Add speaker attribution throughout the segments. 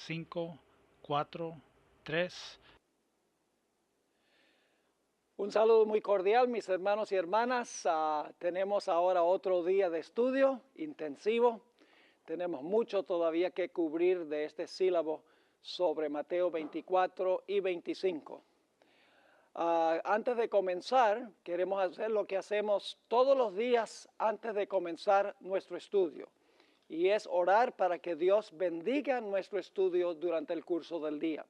Speaker 1: 5, 4, 3.
Speaker 2: Un saludo muy cordial, mis hermanos y hermanas. Tenemos ahora otro día de estudio intensivo. Tenemos mucho todavía que cubrir de este sílabo sobre Mateo 24 y 25. Antes de comenzar, queremos hacer lo que hacemos todos los días antes de comenzar nuestro estudio. Y es orar para que Dios bendiga nuestro estudio durante el curso del día.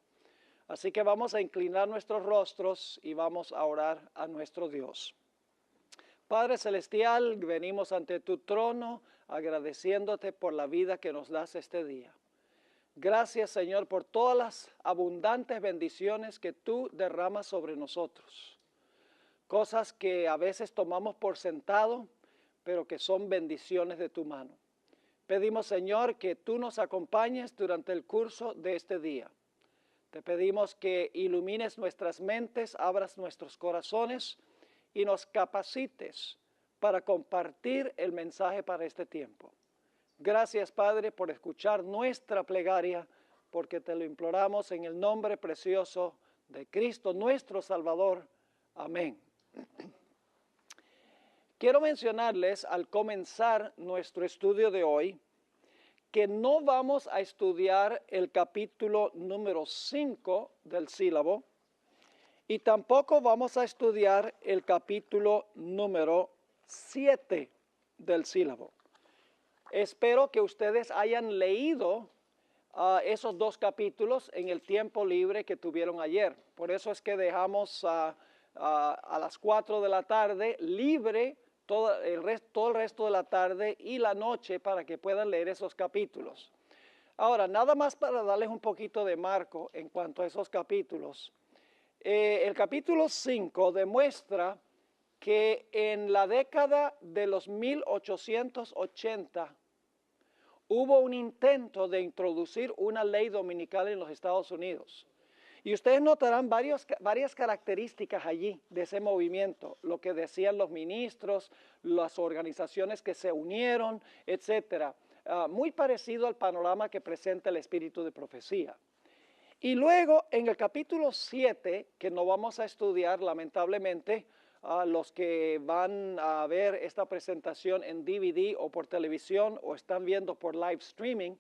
Speaker 2: Así que vamos a inclinar nuestros rostros y vamos a orar a nuestro Dios. Padre Celestial, venimos ante tu trono agradeciéndote por la vida que nos das este día. Gracias, Señor, por todas las abundantes bendiciones que tú derramas sobre nosotros. Cosas que a veces tomamos por sentado, pero que son bendiciones de tu mano. Pedimos, Señor, que tú nos acompañes durante el curso de este día. Te pedimos que ilumines nuestras mentes, abras nuestros corazones y nos capacites para compartir el mensaje para este tiempo. Gracias, Padre, por escuchar nuestra plegaria, porque te lo imploramos en el nombre precioso de Cristo, nuestro Salvador. Amén. Quiero mencionarles al comenzar nuestro estudio de hoy que no vamos a estudiar el capítulo número 5 del sílabo y tampoco vamos a estudiar el capítulo número 7 del sílabo. Espero que ustedes hayan leído esos dos capítulos en el tiempo libre que tuvieron ayer. Por eso es que dejamos a las 4 de la tarde libre todo el resto de la tarde y la noche para que puedan leer esos capítulos. Ahora, nada más para darles un poquito de marco en cuanto a esos capítulos. El capítulo 5 demuestra que en la década de los 1880 hubo un intento de introducir una ley dominical en los Estados Unidos. Y ustedes notarán varias características allí de ese movimiento, lo que decían los ministros, las organizaciones que se unieron, etcétera. Muy parecido al panorama que presenta el espíritu de profecía. Y luego en el capítulo 7, que no vamos a estudiar lamentablemente, los que van a ver esta presentación en DVD o por televisión o están viendo por live streaming,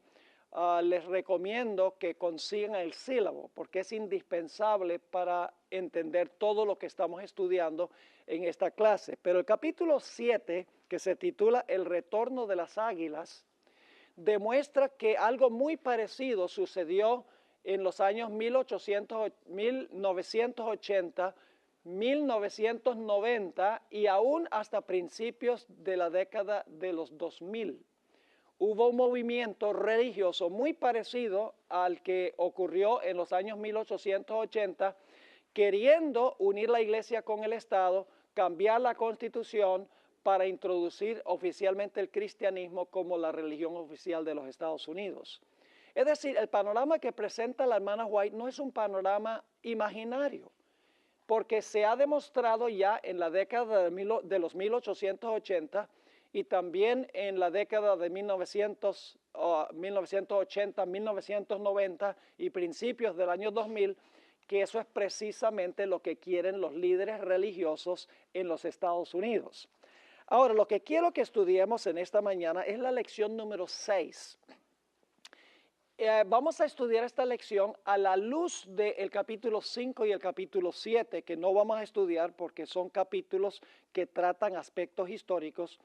Speaker 2: les recomiendo que consigan el sílabo porque es indispensable para entender todo lo que estamos estudiando en esta clase. Pero el capítulo 7, que se titula El retorno de las águilas, demuestra que algo muy parecido sucedió en los años 1980, 1990 y aún hasta principios de la década de los 2000. Hubo un movimiento religioso muy parecido al que ocurrió en los años 1880, queriendo unir la iglesia con el Estado, cambiar la constitución para introducir oficialmente el cristianismo como la religión oficial de los Estados Unidos. Es decir, el panorama que presenta la hermana White no es un panorama imaginario, porque se ha demostrado ya en la década de los 1880 y también en la década de 1980, 1990 y principios del año 2000, que eso es precisamente lo que quieren los líderes religiosos en los Estados Unidos. Ahora, lo que quiero que estudiemos en esta mañana es la lección número 6. Vamos a estudiar esta lección a la luz del capítulo 5 y el capítulo 7, que no vamos a estudiar porque son capítulos que tratan aspectos históricos.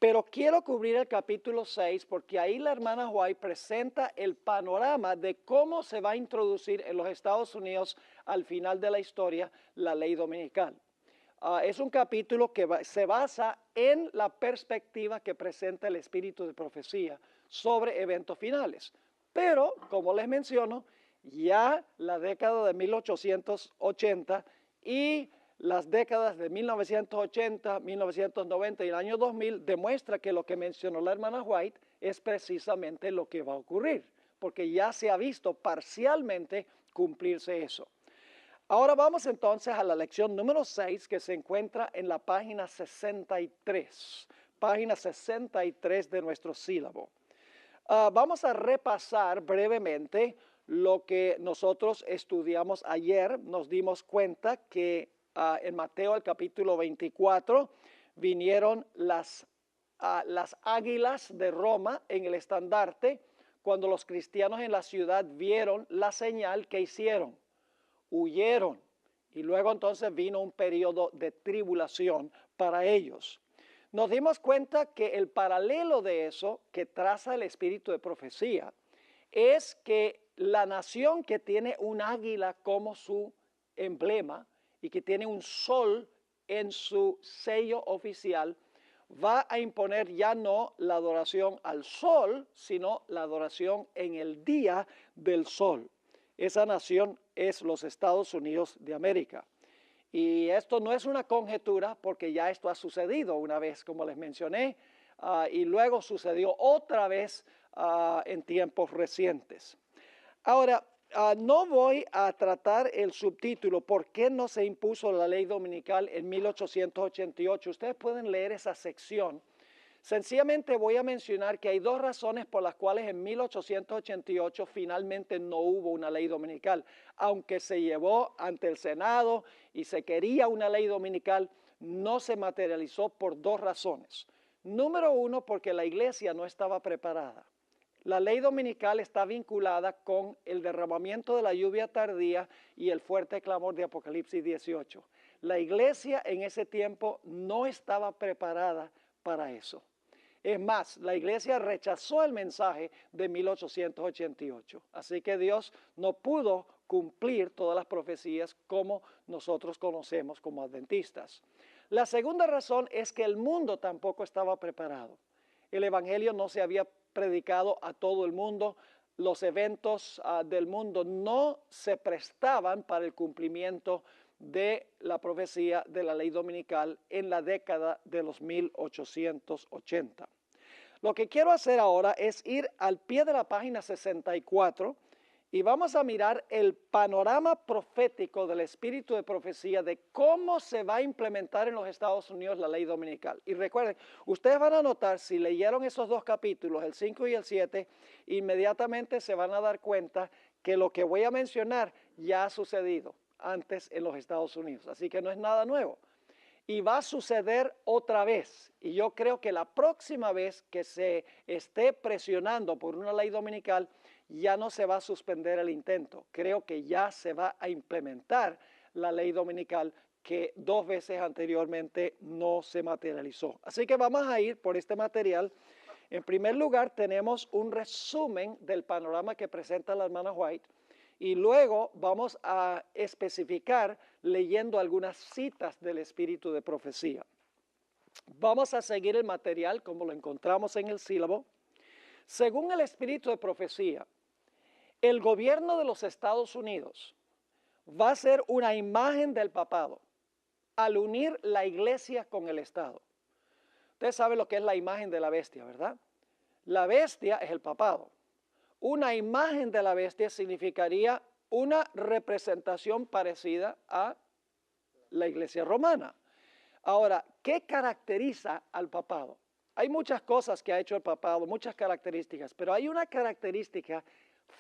Speaker 2: Pero quiero cubrir el capítulo 6 porque ahí la hermana White presenta el panorama de cómo se va a introducir en los Estados Unidos al final de la historia la ley dominical. Es un capítulo que se basa en la perspectiva que presenta el espíritu de profecía sobre eventos finales. Pero, como les menciono, ya la década de 1880 y las décadas de 1980, 1990 y el año 2000 demuestra que lo que mencionó la hermana White es precisamente lo que va a ocurrir, porque ya se ha visto parcialmente cumplirse eso. Ahora vamos entonces a la lección número 6 que se encuentra en la página 63, página 63 de nuestro sílabo. Vamos a repasar brevemente lo que nosotros estudiamos ayer, nos dimos cuenta que en Mateo el capítulo 24 vinieron las águilas de Roma en el estandarte cuando los cristianos en la ciudad vieron la señal que hicieron, huyeron y luego entonces vino un periodo de tribulación para ellos. Nos dimos cuenta que el paralelo de eso que traza el espíritu de profecía es que la nación que tiene un águila como su emblema y que tiene un sol en su sello oficial va a imponer ya no la adoración al sol, sino la adoración en el día del sol. Esa nación es los Estados Unidos de América. Y esto no es una conjetura porque ya esto ha sucedido una vez, como les mencioné, y luego sucedió otra vez en tiempos recientes. Ahora, no voy a tratar el subtítulo ¿Por qué no se impuso la ley dominical en 1888? Ustedes pueden leer esa sección. Sencillamente voy a mencionar que hay dos razones por las cuales en 1888 finalmente no hubo una ley dominical. Aunque se llevó ante el Senado y se quería una ley dominical, no se materializó por dos razones. Número uno, porque la iglesia no estaba preparada. La ley dominical está vinculada con el derramamiento de la lluvia tardía y el fuerte clamor de Apocalipsis 18. La iglesia en ese tiempo no estaba preparada para eso. Es más, la iglesia rechazó el mensaje de 1888. Así que Dios no pudo cumplir todas las profecías como nosotros conocemos como adventistas. La segunda razón es que el mundo tampoco estaba preparado. El evangelio no se había predicado a todo el mundo. Los eventos del mundo no se prestaban para el cumplimiento de la profecía de la ley dominical en la década de los 1880. Lo que quiero hacer ahora es ir al pie de la página 64 y vamos a mirar el panorama profético del espíritu de profecía de cómo se va a implementar en los Estados Unidos la ley dominical. Y recuerden, ustedes van a notar, si leyeron esos dos capítulos, el 5 y el 7, inmediatamente se van a dar cuenta que lo que voy a mencionar ya ha sucedido antes en los Estados Unidos. Así que no es nada nuevo. Y va a suceder otra vez. Y yo creo que la próxima vez que se esté presionando por una ley dominical, ya no se va a suspender el intento. Creo que ya se va a implementar la ley dominical que dos veces anteriormente no se materializó. Así que vamos a ir por este material. En primer lugar, tenemos un resumen del panorama que presenta la hermana White. Y luego vamos a especificar leyendo algunas citas del espíritu de profecía. Vamos a seguir el material como lo encontramos en el sílabo. Según el espíritu de profecía, el gobierno de los Estados Unidos va a ser una imagen del papado al unir la iglesia con el Estado. Ustedes saben lo que es la imagen de la bestia, ¿verdad? La bestia es el papado. Una imagen de la bestia significaría una representación parecida a la iglesia romana. Ahora, ¿qué caracteriza al papado? Hay muchas cosas que ha hecho el papado, muchas características, pero hay una característica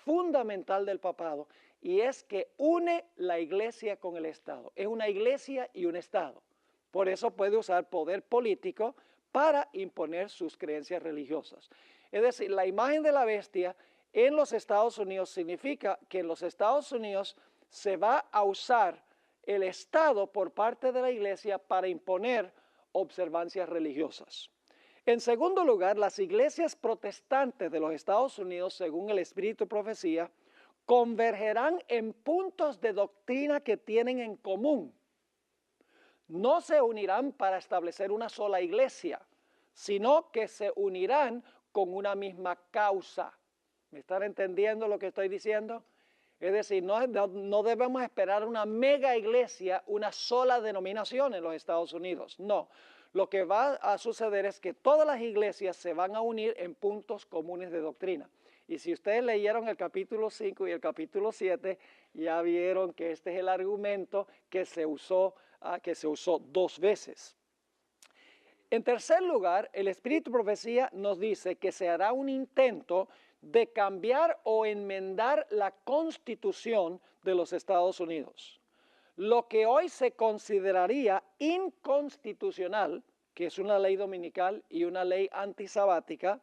Speaker 2: fundamental del papado y es que une la iglesia con el Estado. Es una iglesia y un Estado. Por eso puede usar poder político para imponer sus creencias religiosas. Es decir, la imagen de la bestia en los Estados Unidos significa que en los Estados Unidos se va a usar el Estado por parte de la iglesia para imponer observancias religiosas. En segundo lugar, las iglesias protestantes de los Estados Unidos, según el espíritu de profecía, convergerán en puntos de doctrina que tienen en común. No se unirán para establecer una sola iglesia, sino que se unirán con una misma causa. ¿Me están entendiendo lo que estoy diciendo? Es decir, no debemos esperar una mega iglesia, una sola denominación en los Estados Unidos. No, lo que va a suceder es que todas las iglesias se van a unir en puntos comunes de doctrina. Y si ustedes leyeron el capítulo 5 y el capítulo 7, ya vieron que este es el argumento que se usó dos veces. En tercer lugar, el espíritu de profecía nos dice que se hará un intento de cambiar o enmendar la Constitución de los Estados Unidos. Lo que hoy se consideraría inconstitucional, que es una ley dominical y una ley antisabática,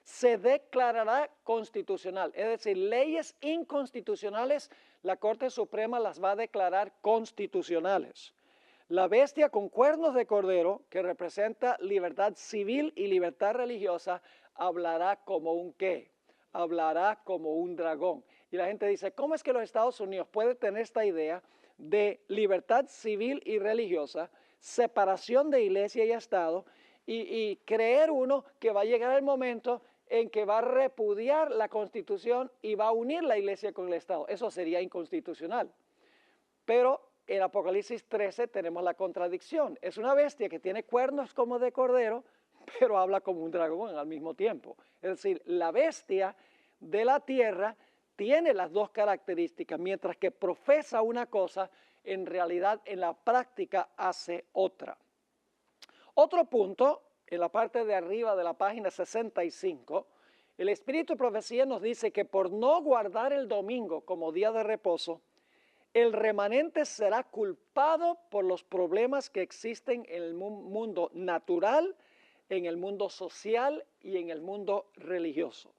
Speaker 2: se declarará constitucional. Es decir, leyes inconstitucionales, la Corte Suprema las va a declarar constitucionales. La bestia con cuernos de cordero, que representa libertad civil y libertad religiosa, hablará como un ¿qué? Hablará como un dragón. Y la gente dice, ¿cómo es que los Estados Unidos pueden tener esta idea de libertad civil y religiosa, separación de iglesia y Estado, y creer uno que va a llegar el momento en que va a repudiar la Constitución y va a unir la iglesia con el Estado? Eso sería inconstitucional. Pero en Apocalipsis 13 tenemos la contradicción. Es una bestia que tiene cuernos como de cordero, pero habla como un dragón al mismo tiempo. Es decir, la bestia de la tierra tiene las dos características, mientras que profesa una cosa, en realidad en la práctica hace otra. Otro punto, en la parte de arriba de la página 65, el Espíritu de Profecía nos dice que por no guardar el domingo como día de reposo, el remanente será culpado por los problemas que existen en el mundo natural, en el mundo social y en el mundo religioso.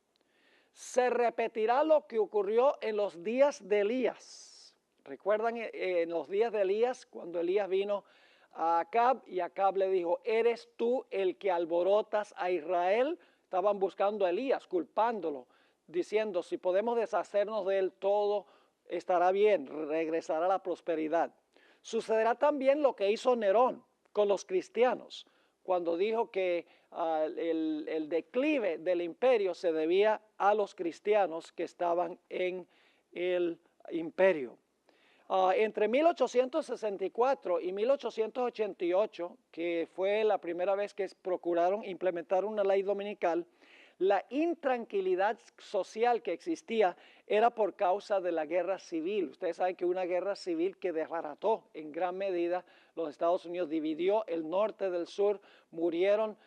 Speaker 2: Se repetirá lo que ocurrió en los días de Elías. ¿Recuerdan en los días de Elías, cuando Elías vino a Acab y Acab le dijo, ¿eres tú el que alborotas a Israel? Estaban buscando a Elías, culpándolo, diciendo, si podemos deshacernos de él, todo estará bien, regresará la prosperidad. Sucederá también lo que hizo Nerón con los cristianos, cuando dijo que el declive del imperio se debía a los cristianos que estaban en el imperio. Entre 1864 y 1888, que fue la primera vez que procuraron implementar una ley dominical, la intranquilidad social que existía era por causa de la guerra civil. Ustedes saben que una guerra civil que desbarató en gran medida los Estados Unidos, dividió el norte del sur, murieron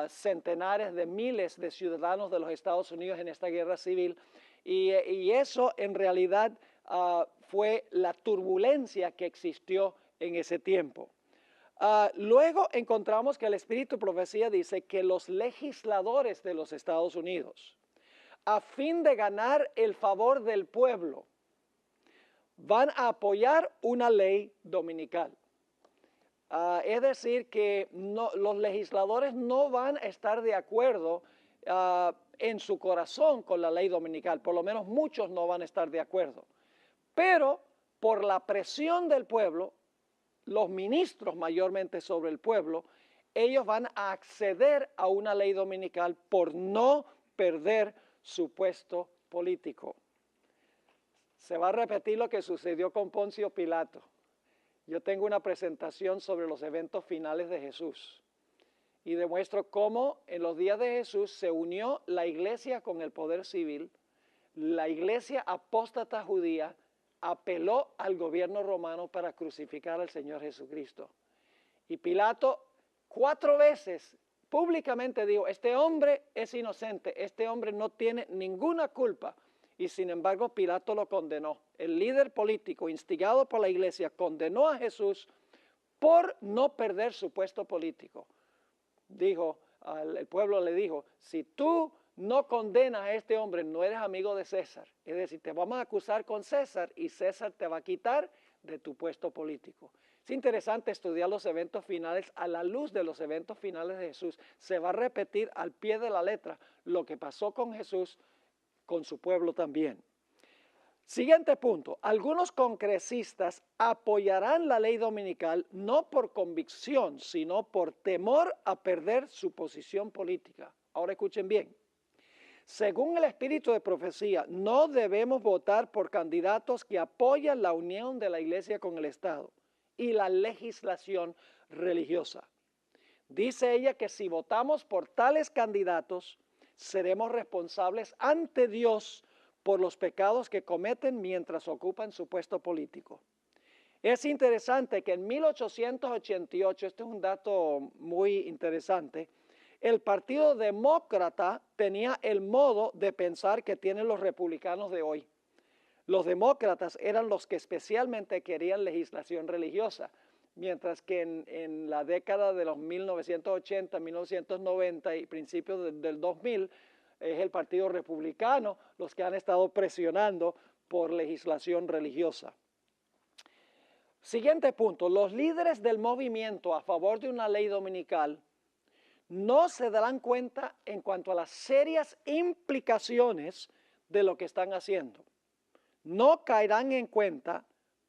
Speaker 2: centenares de miles de ciudadanos de los Estados Unidos en esta guerra civil, y eso en realidad fue la turbulencia que existió en ese tiempo. Luego encontramos que el Espíritu de Profecía dice que los legisladores de los Estados Unidos, a fin de ganar el favor del pueblo, van a apoyar una ley dominical. Es decir, que los legisladores no van a estar de acuerdo en su corazón con la ley dominical, por lo menos muchos no van a estar de acuerdo. Pero por la presión del pueblo, los ministros mayormente sobre el pueblo, ellos van a acceder a una ley dominical por no perder su puesto político. Se va a repetir lo que sucedió con Poncio Pilato. Yo tengo una presentación sobre los eventos finales de Jesús y demuestro cómo en los días de Jesús se unió la iglesia con el poder civil. La iglesia apóstata judía apeló al gobierno romano para crucificar al Señor Jesucristo. Y Pilato 4 veces públicamente dijo, este hombre es inocente, este hombre no tiene ninguna culpa. Y sin embargo Pilato lo condenó. El líder político instigado por la iglesia condenó a Jesús por no perder su puesto político. Dijo, el pueblo le dijo, si tú no condenas a este hombre, no eres amigo de César. Es decir, te vamos a acusar con César y César te va a quitar de tu puesto político. Es interesante estudiar los eventos finales a la luz de los eventos finales de Jesús. Se va a repetir al pie de la letra lo que pasó con Jesús, con su pueblo también. Siguiente punto. Algunos congresistas apoyarán la ley dominical no por convicción, sino por temor a perder su posición política. Ahora escuchen bien. Según el Espíritu de Profecía, no debemos votar por candidatos que apoyan la unión de la iglesia con el Estado y la legislación religiosa. Dice ella que si votamos por tales candidatos, seremos responsables ante Dios por los pecados que cometen mientras ocupan su puesto político. Es interesante que en 1888, este es un dato muy interesante, El Partido Demócrata tenía el modo de pensar que tienen los republicanos de hoy. Los demócratas eran los que especialmente querían legislación religiosa, mientras que en la década de los 1980, 1990 y principios del 2000, es el Partido Republicano los que han estado presionando por legislación religiosa. Siguiente punto, los líderes del movimiento a favor de una ley dominical no se darán cuenta en cuanto a las serias implicaciones de lo que están haciendo. No caerán en cuenta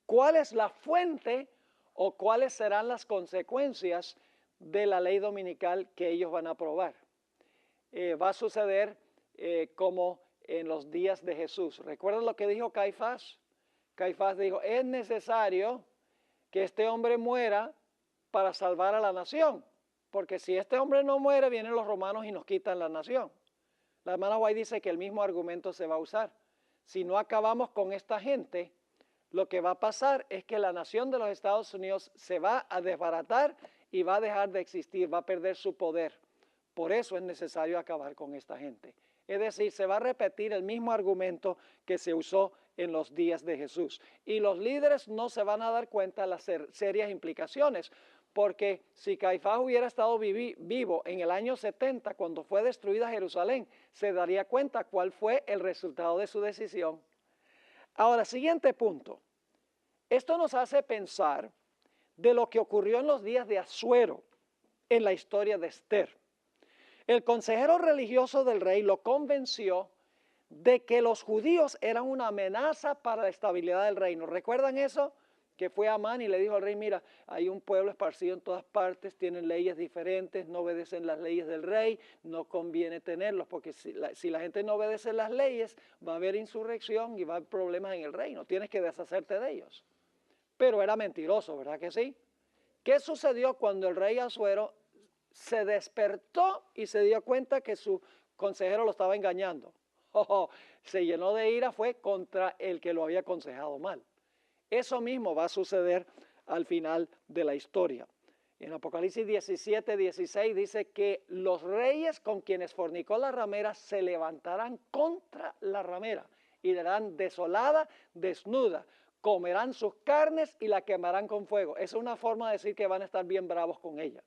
Speaker 2: cuál es la fuente o cuáles serán las consecuencias de la ley dominical que ellos van a aprobar. Va a suceder como en los días de Jesús. ¿Recuerdan lo que dijo Caifás? Caifás dijo, es necesario que este hombre muera para salvar a la nación, porque si este hombre no muere, vienen los romanos y nos quitan la nación. La hermana White dice que el mismo argumento se va a usar. Si no acabamos con esta gente, lo que va a pasar es que la nación de los Estados Unidos se va a desbaratar y va a dejar de existir, va a perder su poder. Por eso es necesario acabar con esta gente. Es decir, se va a repetir el mismo argumento que se usó en los días de Jesús. Y los líderes no se van a dar cuenta de las serias implicaciones, porque si Caifás hubiera estado vivo en el año 70, cuando fue destruida Jerusalén, se daría cuenta cuál fue el resultado de su decisión. Ahora, siguiente punto. Esto nos hace pensar de lo que ocurrió en los días de Asuero en la historia de Esther. El consejero religioso del rey lo convenció de que los judíos eran una amenaza para la estabilidad del reino. ¿Recuerdan eso? Que fue Amán y le dijo al rey, mira, hay un pueblo esparcido en todas partes, tienen leyes diferentes, no obedecen las leyes del rey, no conviene tenerlos, porque si la gente no obedece las leyes, va a haber insurrección y va a haber problemas en el reino, tienes que deshacerte de ellos. Pero era mentiroso, ¿verdad que sí? ¿Qué sucedió cuando el rey Asuero se despertó y se dio cuenta que su consejero lo estaba engañando? Se llenó de ira, fue contra el que lo había aconsejado mal. Eso mismo va a suceder al final de la historia. En Apocalipsis 17, 16 dice que los reyes con quienes fornicó la ramera se levantarán contra la ramera y la harán desolada, desnuda. Comerán sus carnes y la quemarán con fuego. Esa es una forma de decir que van a estar bien bravos con ella.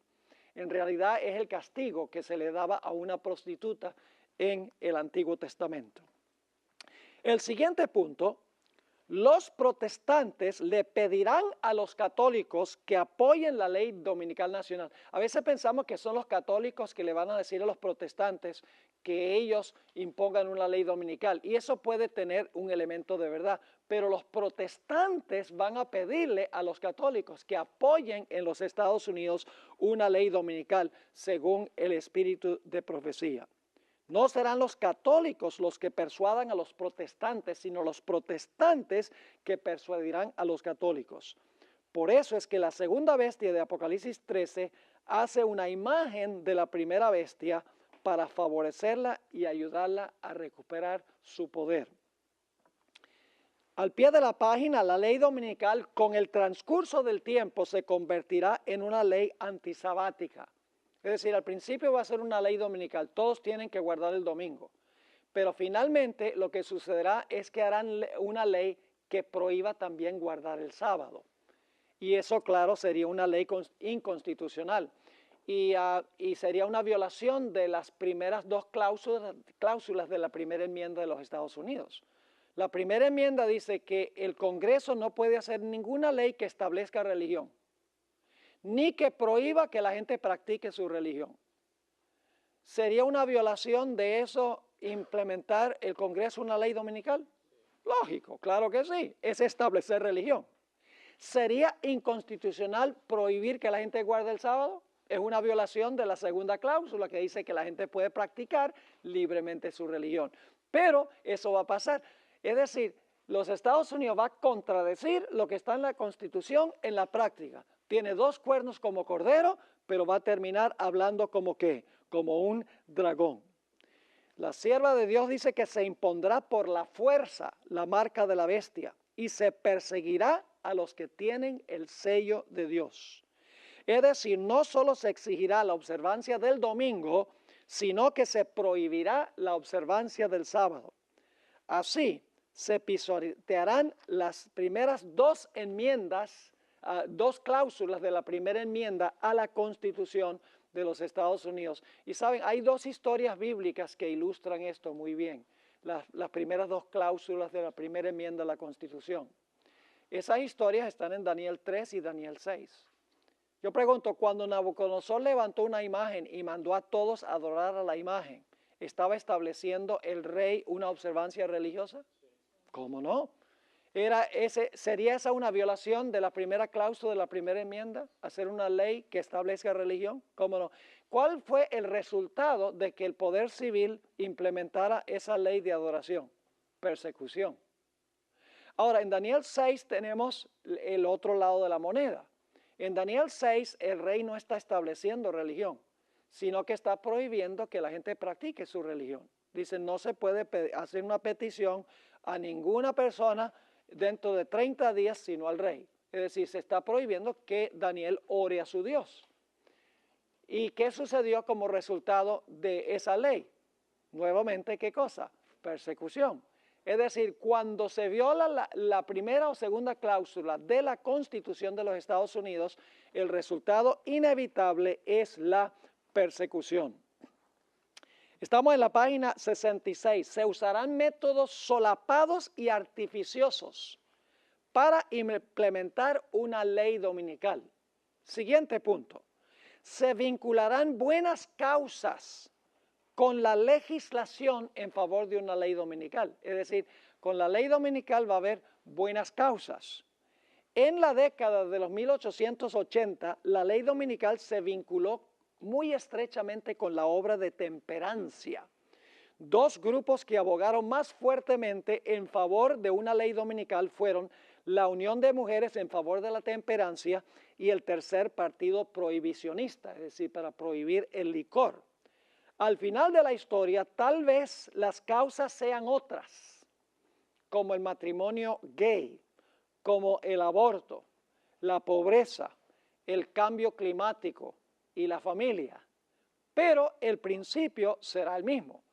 Speaker 2: En realidad es el castigo que se le daba a una prostituta en el Antiguo Testamento. El siguiente punto, los protestantes le pedirán a los católicos que apoyen la ley dominical nacional. A veces pensamos que son los católicos que le van a decir a los protestantes que ellos impongan una ley dominical, y eso puede tener un elemento de verdad, pero los protestantes van a pedirle a los católicos que apoyen en los Estados Unidos una ley dominical según el espíritu de profecía. No serán los católicos los que persuadan a los protestantes, sino los protestantes que persuadirán a los católicos. Por eso es que la segunda bestia de Apocalipsis 13 hace una imagen de la primera bestia para favorecerla y ayudarla a recuperar su poder. Al pie de la página, la ley dominical con el transcurso del tiempo se convertirá en una ley antisabática. Es decir, al principio va a ser una ley dominical, todos tienen que guardar el domingo. Pero finalmente lo que sucederá es que harán una ley que prohíba también guardar el sábado. Y eso, claro, sería una ley inconstitucional. Y sería una violación de las primeras dos cláusulas de la primera enmienda de los Estados Unidos. La primera enmienda dice que el Congreso no puede hacer ninguna ley que establezca religión, ni que prohíba que la gente practique su religión. ¿Sería una violación de eso implementar el Congreso una ley dominical? Lógico, claro que sí, es establecer religión. ¿Sería inconstitucional prohibir que la gente guarde el sábado? Es una violación de la segunda cláusula que dice que la gente puede practicar libremente su religión. Pero eso va a pasar. Es decir, los Estados Unidos va a contradecir lo que está en la Constitución en la práctica. Tiene dos cuernos como cordero, pero va a terminar hablando como ¿qué? Como un dragón. La sierva de Dios dice que se impondrá por la fuerza la marca de la bestia y se perseguirá a los que tienen el sello de Dios. Es decir, no solo se exigirá la observancia del domingo, sino que se prohibirá la observancia del sábado. Así, se pisotearán las primeras dos enmiendas, dos cláusulas de la primera enmienda a la Constitución de los Estados Unidos. Y saben, hay dos historias bíblicas que ilustran esto muy bien. Las primeras dos cláusulas de la primera enmienda a la Constitución. Esas historias están en Daniel 3 y Daniel 6. Yo pregunto, cuando Nabucodonosor levantó una imagen y mandó a todos a adorar a la imagen, ¿estaba estableciendo el rey una observancia religiosa? ¿Cómo no? ¿Sería esa una violación de la primera cláusula de la primera enmienda? ¿Hacer una ley que establezca religión? ¿Cómo no? ¿Cuál fue el resultado de que el poder civil implementara esa ley de adoración? Persecución. Ahora, en Daniel 6 tenemos el otro lado de la moneda. En Daniel 6 el rey no está estableciendo religión, sino que está prohibiendo que la gente practique su religión. Dice, no se puede hacer una petición a ninguna persona dentro de 30 días, sino al rey. Es decir, se está prohibiendo que Daniel ore a su Dios. ¿Y qué sucedió como resultado de esa ley? Nuevamente, ¿qué cosa? Persecución. Es decir, cuando se viola la primera o segunda cláusula de la Constitución de los Estados Unidos, el resultado inevitable es la persecución. Estamos en la página 66. Se usarán métodos solapados y artificiosos para implementar una ley dominical. Siguiente punto. Se vincularán buenas causas con la legislación en favor de una ley dominical. Es decir, con la ley dominical va a haber buenas causas. En la década de los 1880, la ley dominical se vinculó muy estrechamente con la obra de temperancia. Dos grupos que abogaron más fuertemente en favor de una ley dominical fueron la Unión de Mujeres en favor de la temperancia y el Tercer Partido Prohibicionista, es decir, para prohibir el licor. Al final de la historia, tal vez las causas sean otras, como el matrimonio gay, como el aborto, la pobreza, el cambio climático y la familia. Pero el principio será el mismo.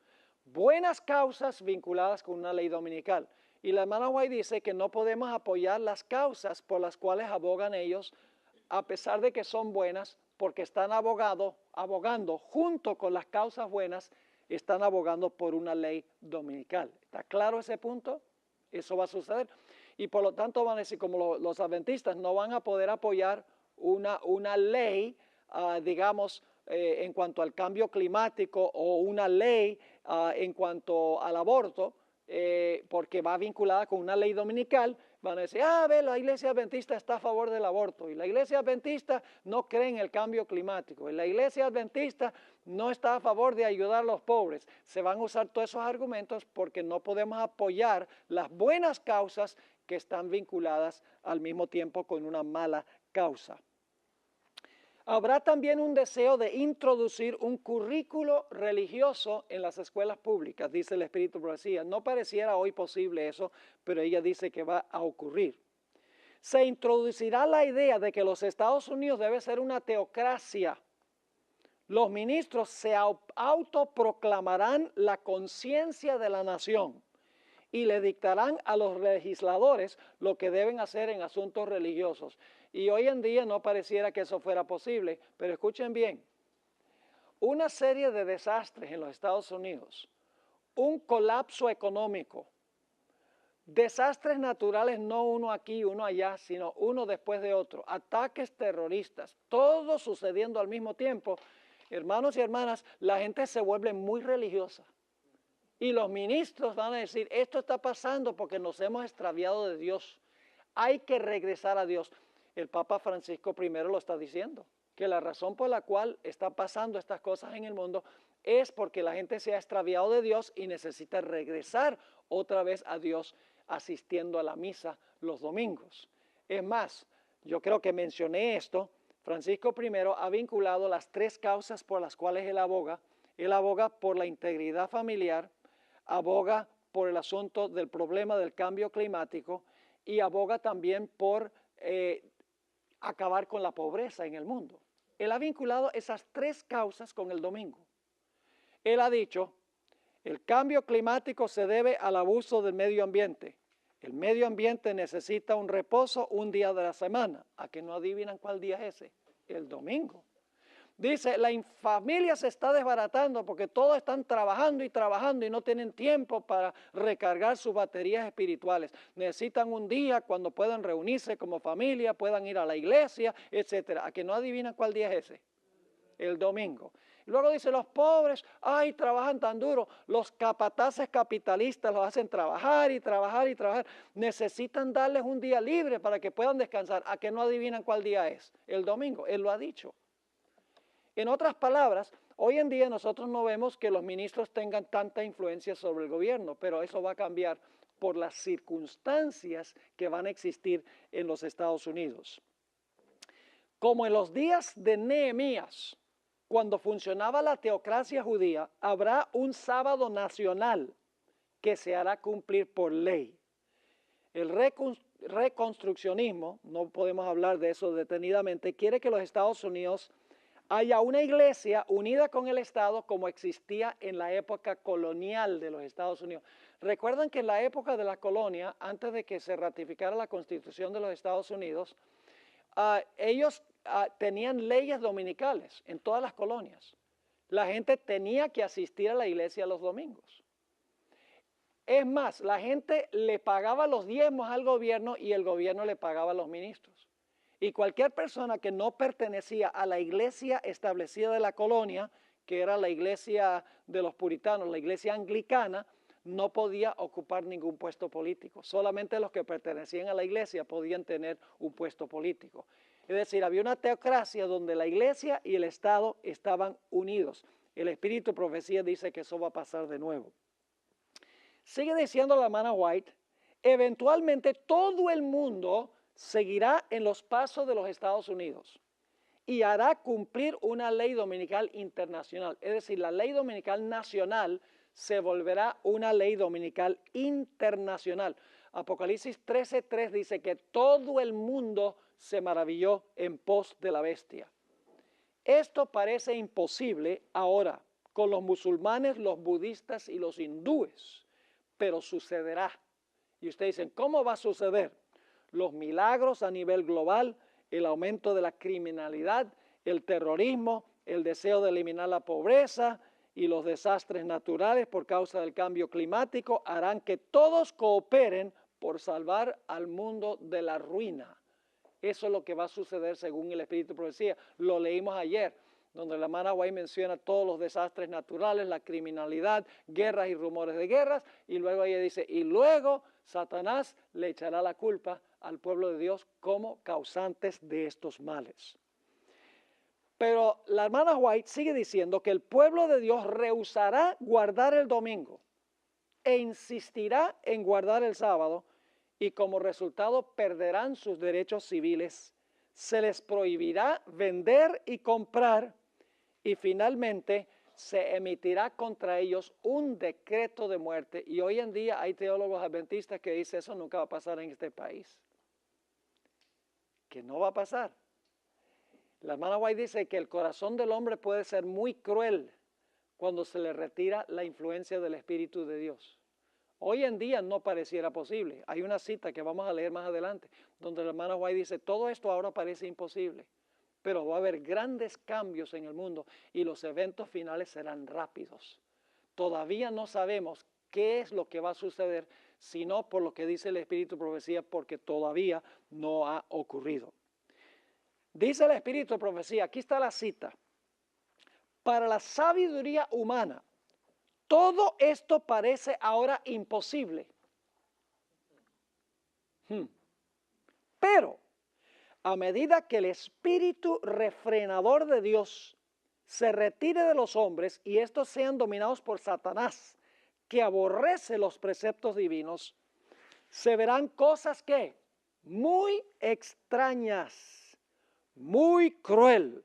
Speaker 2: Buenas causas vinculadas con una ley dominical. Y la hermana White dice que no podemos apoyar las causas por las cuales abogan ellos, a pesar de que son buenas, porque están abogando junto con las causas buenas, están abogando por una ley dominical. ¿Está claro ese punto? Eso va a suceder. Y por lo tanto van a decir, como los adventistas no van a poder apoyar una ley, digamos, en cuanto al cambio climático o una ley en cuanto al aborto, porque va vinculada con una ley dominical, van a decir, ve, la iglesia adventista está a favor del aborto y la iglesia adventista no cree en el cambio climático y la iglesia adventista no está a favor de ayudar a los pobres. Se van a usar todos esos argumentos porque no podemos apoyar las buenas causas que están vinculadas al mismo tiempo con una mala causa. Habrá también un deseo de introducir un currículo religioso en las escuelas públicas, dice el Espíritu Profecía. No pareciera hoy posible eso, pero ella dice que va a ocurrir. Se introducirá la idea de que los Estados Unidos debe ser una teocracia. Los ministros se autoproclamarán la conciencia de la nación y le dictarán a los legisladores lo que deben hacer en asuntos religiosos. Y hoy en día no pareciera que eso fuera posible, pero escuchen bien, una serie de desastres en los Estados Unidos, un colapso económico, desastres naturales, no uno aquí, uno allá, sino uno después de otro, ataques terroristas, todo sucediendo al mismo tiempo. Hermanos y hermanas, la gente se vuelve muy religiosa. Y los ministros van a decir, esto está pasando porque nos hemos extraviado de Dios. Hay que regresar a Dios. El Papa Francisco I lo está diciendo, que la razón por la cual están pasando estas cosas en el mundo es porque la gente se ha extraviado de Dios y necesita regresar otra vez a Dios asistiendo a la misa los domingos. Es más, yo creo que mencioné esto, Francisco I ha vinculado las tres causas por las cuales él aboga por la integridad familiar, aboga por el asunto del problema del cambio climático y aboga también por acabar con la pobreza en el mundo. Él ha vinculado esas tres causas con el domingo. Él ha dicho, el cambio climático se debe al abuso del medio ambiente. El medio ambiente necesita un reposo un día de la semana. ¿A que no adivinan cuál día es ese? El domingo. Dice, la familia se está desbaratando porque todos están trabajando y no tienen tiempo para recargar sus baterías espirituales. Necesitan un día cuando puedan reunirse como familia, puedan ir a la iglesia, etc. ¿A que no adivinan cuál día es ese? El domingo. Luego dice, los pobres, ay, trabajan tan duro. Los capataces capitalistas los hacen trabajar y trabajar y trabajar. Necesitan darles un día libre para que puedan descansar. ¿A que no adivinan cuál día es? El domingo. Él lo ha dicho. En otras palabras, hoy en día nosotros no vemos que los ministros tengan tanta influencia sobre el gobierno, pero eso va a cambiar por las circunstancias que van a existir en los Estados Unidos. Como en los días de Nehemías, cuando funcionaba la teocracia judía, habrá un sábado nacional que se hará cumplir por ley. El reconstruccionismo, no podemos hablar de eso detenidamente, quiere que los Estados Unidos haya una iglesia unida con el Estado como existía en la época colonial de los Estados Unidos. Recuerdan que en la época de la colonia, antes de que se ratificara la Constitución de los Estados Unidos, ellos tenían leyes dominicales en todas las colonias. La gente tenía que asistir a la iglesia los domingos. Es más, la gente le pagaba los diezmos al gobierno y el gobierno le pagaba a los ministros. Y cualquier persona que no pertenecía a la iglesia establecida de la colonia, que era la iglesia de los puritanos, la iglesia anglicana, no podía ocupar ningún puesto político. Solamente los que pertenecían a la iglesia podían tener un puesto político. Es decir, había una teocracia donde la iglesia y el Estado estaban unidos. El Espíritu de Profecía dice que eso va a pasar de nuevo. Sigue diciendo la hermana White, eventualmente todo el mundo seguirá en los pasos de los Estados Unidos y hará cumplir una ley dominical internacional. Es decir, la ley dominical nacional se volverá una ley dominical internacional. Apocalipsis 13:3 dice que todo el mundo se maravilló en pos de la bestia. Esto parece imposible ahora con los musulmanes, los budistas y los hindúes, pero sucederá. Y ustedes dicen, ¿cómo va a suceder? Los milagros a nivel global, el aumento de la criminalidad, el terrorismo, el deseo de eliminar la pobreza y los desastres naturales por causa del cambio climático harán que todos cooperen por salvar al mundo de la ruina. Eso es lo que va a suceder según el Espíritu de Profecía. Lo leímos ayer, donde la hermana White menciona todos los desastres naturales, la criminalidad, guerras y rumores de guerras, y luego ella dice, y luego Satanás le echará la culpa al pueblo de Dios como causantes de estos males. Pero la hermana White sigue diciendo que el pueblo de Dios rehusará guardar el domingo e insistirá en guardar el sábado y como resultado perderán sus derechos civiles, se les prohibirá vender y comprar y finalmente se emitirá contra ellos un decreto de muerte. Y hoy en día hay teólogos adventistas que dicen eso nunca va a pasar en este país. Que no va a pasar. La hermana White dice que el corazón del hombre puede ser muy cruel cuando se le retira la influencia del Espíritu de Dios. Hoy en día no pareciera posible. Hay una cita que vamos a leer más adelante, donde la hermana White dice, todo esto ahora parece imposible, pero va a haber grandes cambios en el mundo y los eventos finales serán rápidos. Todavía no sabemos qué es lo que va a suceder, sino por lo que dice el Espíritu de Profecía, porque todavía no ha ocurrido. Dice el Espíritu de Profecía, aquí está la cita, para la sabiduría humana, todo esto parece ahora imposible. Pero a medida que el espíritu refrenador de Dios se retire de los hombres y estos sean dominados por Satanás, que aborrece los preceptos divinos, se verán cosas que muy extrañas, muy cruel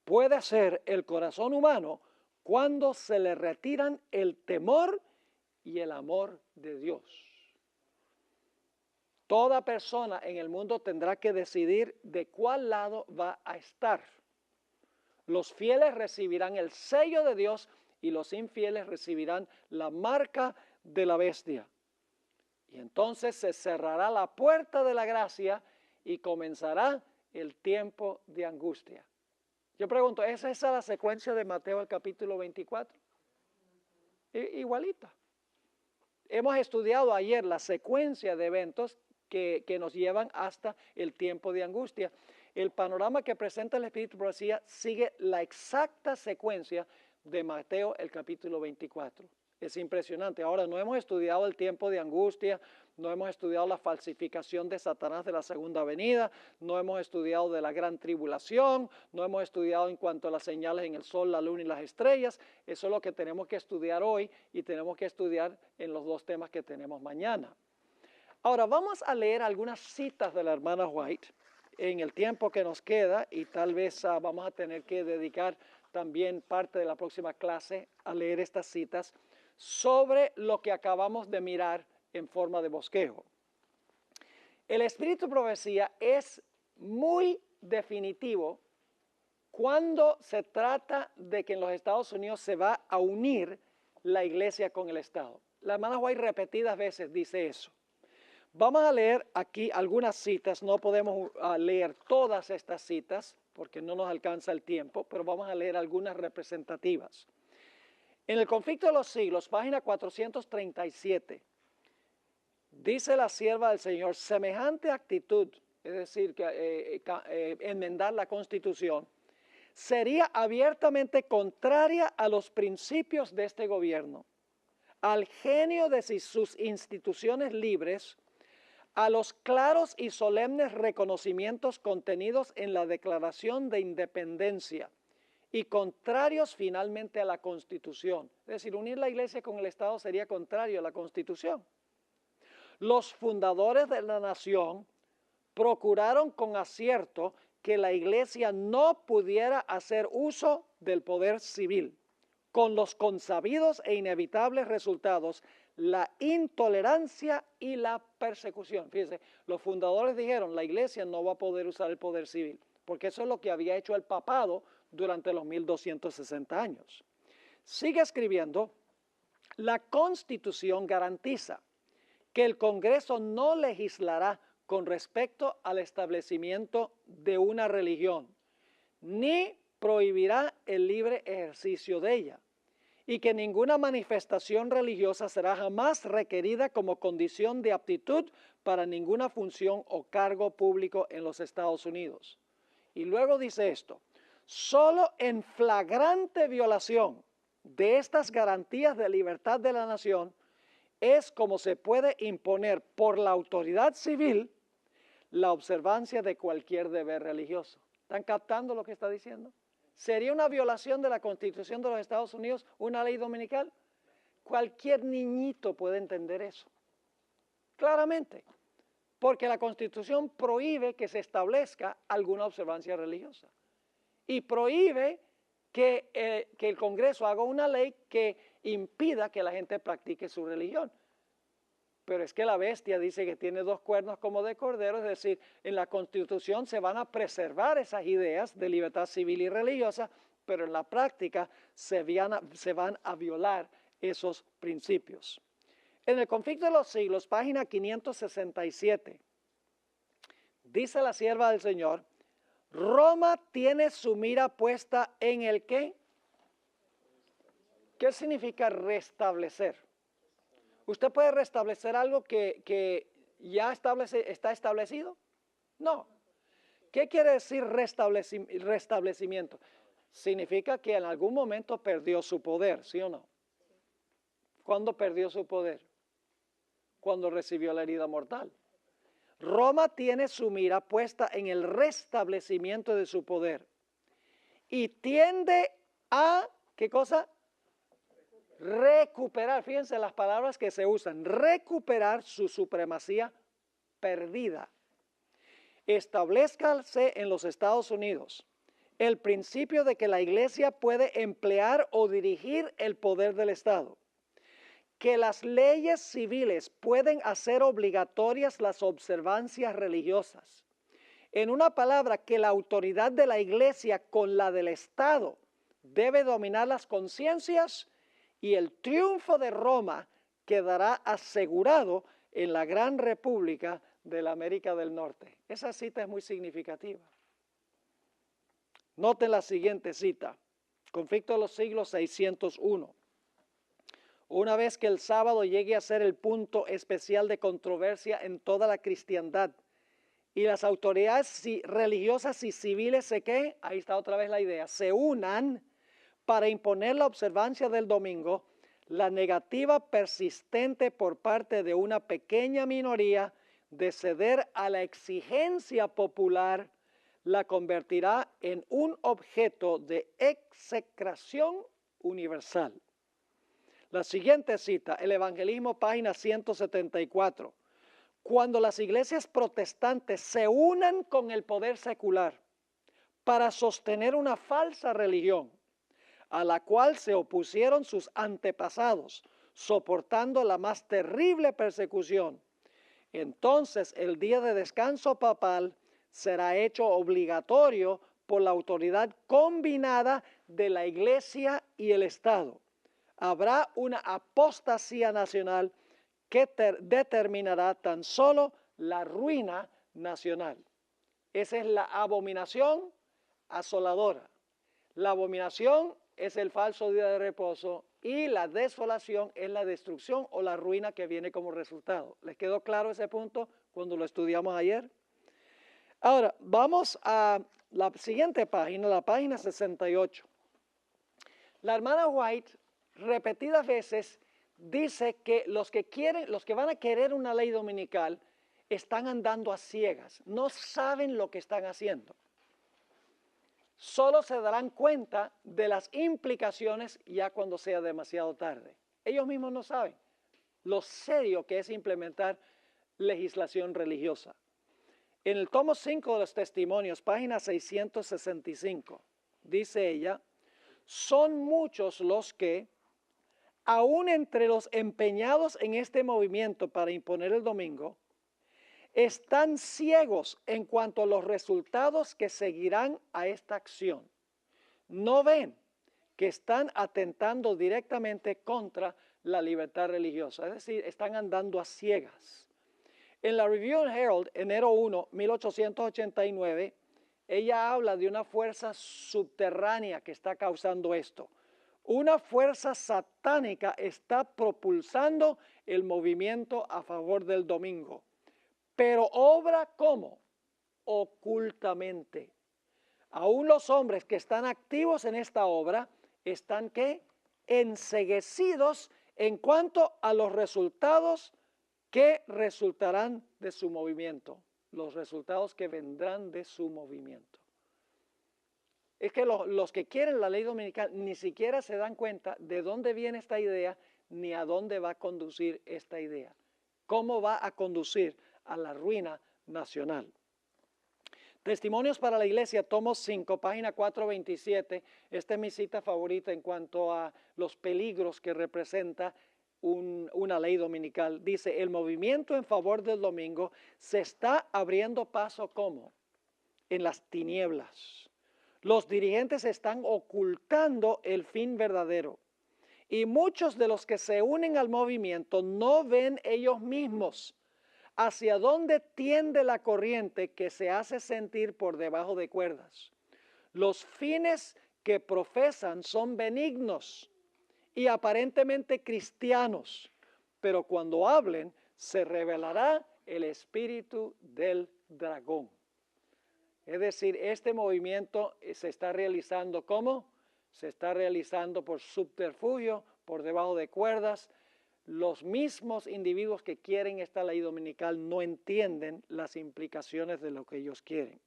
Speaker 2: puede ser el corazón humano cuando se le retiran el temor y el amor de Dios. Toda persona en el mundo tendrá que decidir de cuál lado va a estar. Los fieles recibirán el sello de Dios y los infieles recibirán la marca de la bestia. Y entonces se cerrará la puerta de la gracia y comenzará el tiempo de angustia. Yo pregunto, ¿es esa la secuencia de Mateo el capítulo 24? Igualita. Hemos estudiado ayer la secuencia de eventos que nos llevan hasta el tiempo de angustia. El panorama que presenta el Espíritu de Profecía sigue la exacta secuencia de Mateo el capítulo 24. Es impresionante. Ahora, no hemos estudiado el tiempo de angustia, no hemos estudiado la falsificación de Satanás de la segunda venida, no hemos estudiado de la gran tribulación, no hemos estudiado en cuanto a las señales en el sol, la luna y las estrellas. Eso es lo que tenemos que estudiar hoy y tenemos que estudiar en los dos temas que tenemos mañana. Ahora, vamos a leer algunas citas de la hermana White en el tiempo que nos queda y tal vez vamos a tener que dedicar también parte de la próxima clase a leer estas citas sobre lo que acabamos de mirar en forma de bosquejo. El Espíritu de Profecía es muy definitivo cuando se trata de que en los Estados Unidos se va a unir la iglesia con el Estado. La hermana White repetidas veces dice eso. Vamos a leer aquí algunas citas, no podemos leer todas estas citas porque no nos alcanza el tiempo, pero vamos a leer algunas representativas. En el Conflicto de los Siglos, página 437, dice la sierva del Señor, semejante actitud, es decir, enmendar la Constitución, sería abiertamente contraria a los principios de este gobierno, al genio de sus instituciones libres, a los claros y solemnes reconocimientos contenidos en la Declaración de Independencia y contrarios finalmente a la Constitución. Es decir, unir la iglesia con el Estado sería contrario a la Constitución. Los fundadores de la nación procuraron con acierto que la iglesia no pudiera hacer uso del poder civil, con los consabidos e inevitables resultados, la intolerancia y la persecución. Fíjense, los fundadores dijeron, la iglesia no va a poder usar el poder civil, porque eso es lo que había hecho el papado durante los 1260 años. Sigue escribiendo, la Constitución garantiza que el Congreso no legislará con respecto al establecimiento de una religión, ni prohibirá el libre ejercicio de ella, y que ninguna manifestación religiosa será jamás requerida como condición de aptitud para ninguna función o cargo público en los Estados Unidos. Y luego dice esto, solo en flagrante violación de estas garantías de libertad de la nación es como se puede imponer por la autoridad civil la observancia de cualquier deber religioso. ¿Están captando lo que está diciendo? ¿Sería una violación de la Constitución de los Estados Unidos una ley dominical? Cualquier niñito puede entender eso. Claramente. Porque la Constitución prohíbe que se establezca alguna observancia religiosa. Y prohíbe que el Congreso haga una ley que impida que la gente practique su religión. Pero es que la bestia dice que tiene dos cuernos como de cordero, es decir, en la Constitución se van a preservar esas ideas de libertad civil y religiosa, pero en la práctica se van a violar esos principios. En el Conflicto de los Siglos, página 567, dice la sierva del Señor, Roma tiene su mira puesta en el ¿qué? ¿Qué significa restablecer? ¿Usted puede restablecer algo que ya está establecido? No. ¿Qué quiere decir restablecimiento? Significa que en algún momento perdió su poder, ¿sí o no? ¿Cuándo perdió su poder? Cuando recibió la herida mortal. Roma tiene su mira puesta en el restablecimiento de su poder y tiende a, ¿qué cosa? Recuperar, fíjense las palabras que se usan, recuperar su supremacía perdida. Establezcase en los Estados Unidos el principio de que la iglesia puede emplear o dirigir el poder del Estado. que las leyes civiles pueden hacer obligatorias las observancias religiosas. En una palabra, que la autoridad de la Iglesia con la del Estado debe dominar las conciencias y el triunfo de Roma quedará asegurado en la gran república de la América del Norte. Esa cita es muy significativa. Noten la siguiente cita, Conflicto de los Siglos 601. Una vez que el sábado llegue a ser el punto especial de controversia en toda la cristiandad y las autoridades religiosas y civiles ahí está otra vez la idea, se unan para imponer la observancia del domingo, la negativa persistente por parte de una pequeña minoría de ceder a la exigencia popular la convertirá en un objeto de execración universal. La siguiente cita, el Evangelismo, página 174. Cuando las iglesias protestantes se unan con el poder secular para sostener una falsa religión, a la cual se opusieron sus antepasados, soportando la más terrible persecución, entonces el día de descanso papal será hecho obligatorio por la autoridad combinada de la Iglesia y el Estado. Habrá una apostasía nacional que determinará tan solo la ruina nacional. Esa es la abominación asoladora. La abominación es el falso día de reposo y la desolación es la destrucción o la ruina que viene como resultado. ¿Les quedó claro ese punto cuando lo estudiamos ayer? Ahora, vamos a la siguiente página, la página 68. La hermana White repetidas veces dice que los que van a querer una ley dominical están andando a ciegas, no saben lo que están haciendo. Solo se darán cuenta de las implicaciones ya cuando sea demasiado tarde. Ellos mismos no saben lo serio que es implementar legislación religiosa. En el tomo 5 de los Testimonios, página 665, dice ella, son muchos los que, aún entre los empeñados en este movimiento para imponer el domingo, están ciegos en cuanto a los resultados que seguirán a esta acción. No ven que están atentando directamente contra la libertad religiosa, es decir, están andando a ciegas. En la Review and Herald, enero 1, 1889, ella habla de una fuerza subterránea que está causando esto. Una fuerza satánica está propulsando el movimiento a favor del domingo. Pero obra ¿cómo? Ocultamente. Aún los hombres que están activos en esta obra están ¿qué? Enceguecidos en cuanto a los resultados que resultarán de su movimiento. Los resultados que vendrán de su movimiento. Es que los que quieren la ley dominical ni siquiera se dan cuenta de dónde viene esta idea ni a dónde va a conducir esta idea. ¿Cómo va a conducir a la ruina nacional? Testimonios para la Iglesia, tomo 5, página 427. Esta es mi cita favorita en cuanto a los peligros que representa una ley dominical. Dice, el movimiento en favor del domingo se está abriendo paso ¿cómo? En las tinieblas. Los dirigentes están ocultando el fin verdadero. Y muchos de los que se unen al movimiento no ven ellos mismos hacia dónde tiende la corriente que se hace sentir por debajo de cuerdas. Los fines que profesan son benignos y aparentemente cristianos, pero cuando hablen se revelará el espíritu del dragón. Es decir, este movimiento se está realizando ¿cómo? Se está realizando por subterfugio, por debajo de cuerdas. Los mismos individuos que quieren esta ley dominical no entienden las implicaciones de lo que ellos quieren.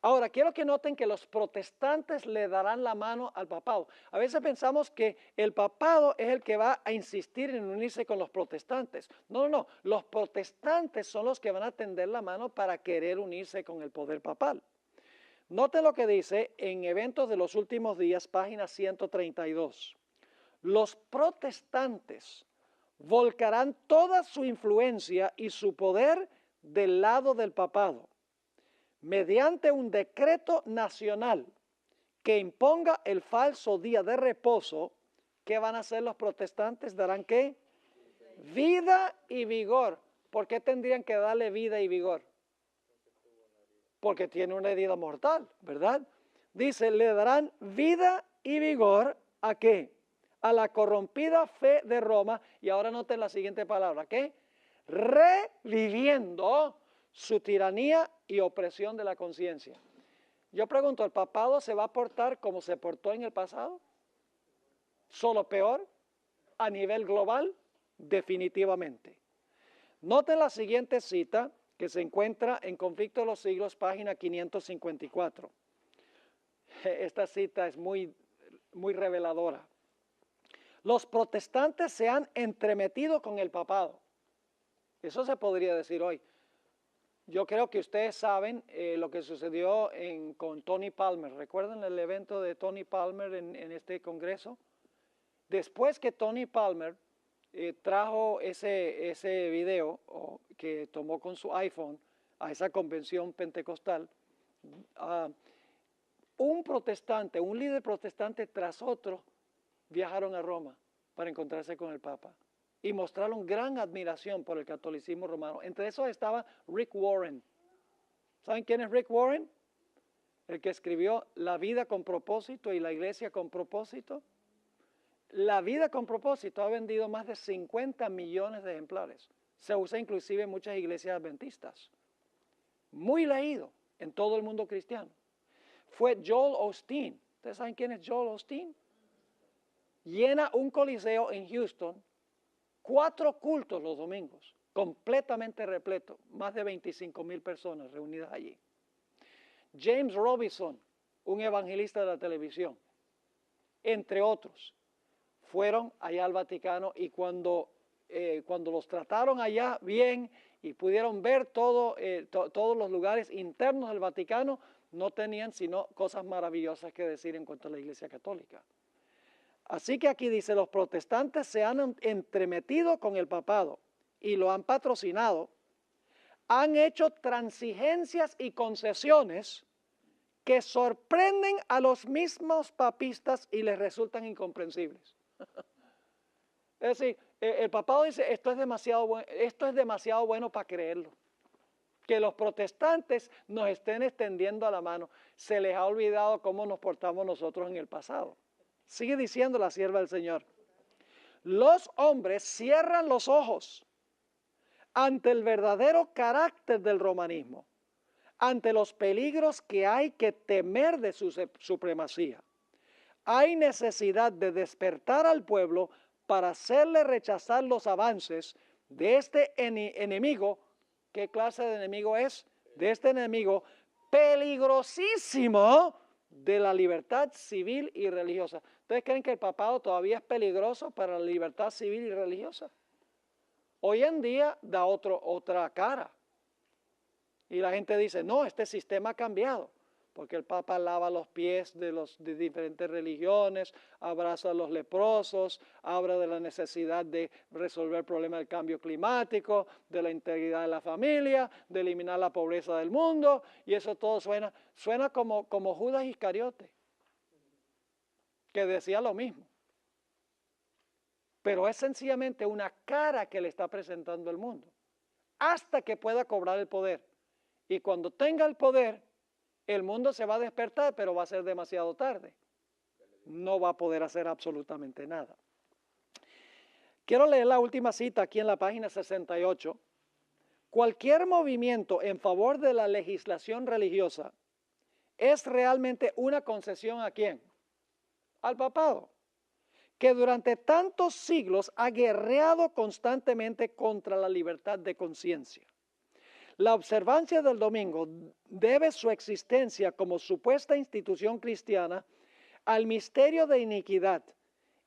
Speaker 2: Ahora, quiero que noten que los protestantes le darán la mano al papado. A veces pensamos que el papado es el que va a insistir en unirse con los protestantes. No. Los protestantes son los que van a tender la mano para querer unirse con el poder papal. Noten lo que dice en Eventos de los Últimos Días, página 132. Los protestantes volcarán toda su influencia y su poder del lado del papado, mediante un decreto nacional que imponga el falso día de reposo. ¿Qué van a hacer los protestantes? ¿Darán qué? Vida y vigor. ¿Por qué tendrían que darle vida y vigor? Porque tiene una herida mortal, ¿verdad? Dice, le darán vida y vigor ¿a qué? A la corrompida fe de Roma. Y ahora noten la siguiente palabra, ¿qué? Reviviendo su tiranía y opresión de la conciencia. Yo pregunto, ¿el papado se va a portar como se portó en el pasado? ¿Solo peor? ¿A nivel global? Definitivamente. Noten la siguiente cita que se encuentra en Conflicto de los Siglos, página 554. Esta cita es muy reveladora. Los protestantes se han entremetido con el papado. Eso se podría decir hoy. Yo creo que ustedes saben lo que sucedió con Tony Palmer. ¿Recuerdan el evento de Tony Palmer en este congreso? Después que Tony Palmer trajo ese video que tomó con su iPhone a esa convención pentecostal, un protestante, un líder protestante tras otro, viajaron a Roma para encontrarse con el Papa y mostraron gran admiración por el catolicismo romano. Entre esos estaba Rick Warren. ¿Saben quién es Rick Warren? El que escribió La vida con propósito y La iglesia con propósito. La vida con propósito ha vendido más de 50 millones de ejemplares. Se usa inclusive en muchas iglesias adventistas. Muy leído en todo el mundo cristiano. Fue Joel Osteen. ¿Ustedes saben quién es Joel Osteen? Llena un coliseo en Houston, 4 cultos los domingos, completamente repleto, más de 25,000 personas reunidas allí. James Robinson, un evangelista de la televisión, entre otros, fueron allá al Vaticano y cuando los trataron allá bien y pudieron ver todos los lugares internos del Vaticano, no tenían sino cosas maravillosas que decir en cuanto a la Iglesia Católica. Así que aquí dice, los protestantes se han entremetido con el papado y lo han patrocinado, han hecho transigencias y concesiones que sorprenden a los mismos papistas y les resultan incomprensibles. Es decir, el papado dice, esto es demasiado bueno para creerlo. Que los protestantes nos estén extendiendo la mano. Se les ha olvidado cómo nos portamos nosotros en el pasado. Sigue diciendo la sierva del Señor. Los hombres cierran los ojos ante el verdadero carácter del romanismo, ante los peligros que hay que temer de su supremacía. Hay necesidad de despertar al pueblo para hacerle rechazar los avances de este enemigo. ¿Qué clase de enemigo es? De este enemigo peligrosísimo de la libertad civil y religiosa. ¿Ustedes creen que el papado todavía es peligroso para la libertad civil y religiosa? Hoy en día da otra cara. Y la gente dice, no, este sistema ha cambiado. Porque el Papa lava los pies de diferentes religiones, abraza a los leprosos, habla de la necesidad de resolver el problema del cambio climático, de la integridad de la familia, de eliminar la pobreza del mundo, y eso todo suena como Judas Iscariote, que decía lo mismo. Pero es sencillamente una cara que le está presentando el mundo, hasta que pueda cobrar el poder. Y cuando tenga el poder, el mundo se va a despertar, pero va a ser demasiado tarde. No va a poder hacer absolutamente nada. Quiero leer la última cita aquí en la página 68. Cualquier movimiento en favor de la legislación religiosa es realmente una concesión ¿a quién? Al papado, que durante tantos siglos ha guerreado constantemente contra la libertad de conciencia. La observancia del domingo debe su existencia como supuesta institución cristiana al misterio de iniquidad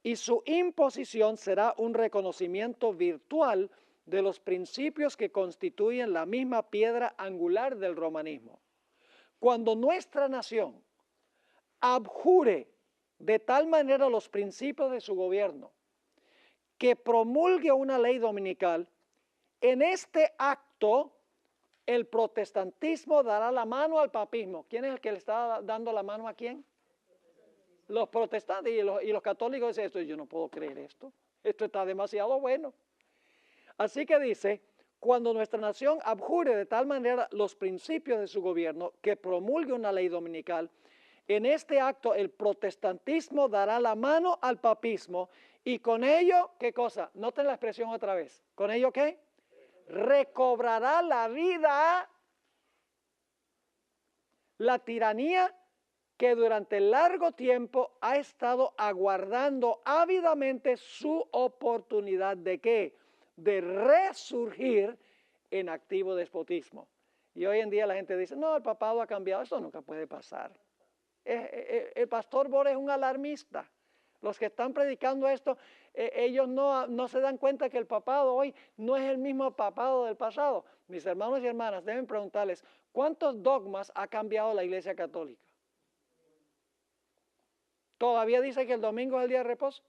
Speaker 2: y su imposición será un reconocimiento virtual de los principios que constituyen la misma piedra angular del romanismo. Cuando nuestra nación abjure de tal manera los principios de su gobierno que promulgue una ley dominical, en este acto el protestantismo dará la mano al papismo. ¿Quién es el que le está dando la mano a quién? Los protestantes y los católicos dicen esto. Yo no puedo creer esto. Esto está demasiado bueno. Así que dice, cuando nuestra nación abjure de tal manera los principios de su gobierno que promulgue una ley dominical, en este acto el protestantismo dará la mano al papismo y con ello, ¿qué cosa? Noten la expresión otra vez. ¿Con ello qué? Recobrará la vida, la tiranía que durante largo tiempo ha estado aguardando ávidamente su oportunidad de ¿qué? De resurgir en activo despotismo. Y hoy en día la gente dice, no, el papado ha cambiado, eso nunca puede pasar. El pastor Bohr es un alarmista. Los que están predicando esto, ellos no se dan cuenta que el papado hoy no es el mismo papado del pasado. Mis hermanos y hermanas deben preguntarles, ¿cuántos dogmas ha cambiado la Iglesia Católica? ¿Todavía dice que el domingo es el día de reposo?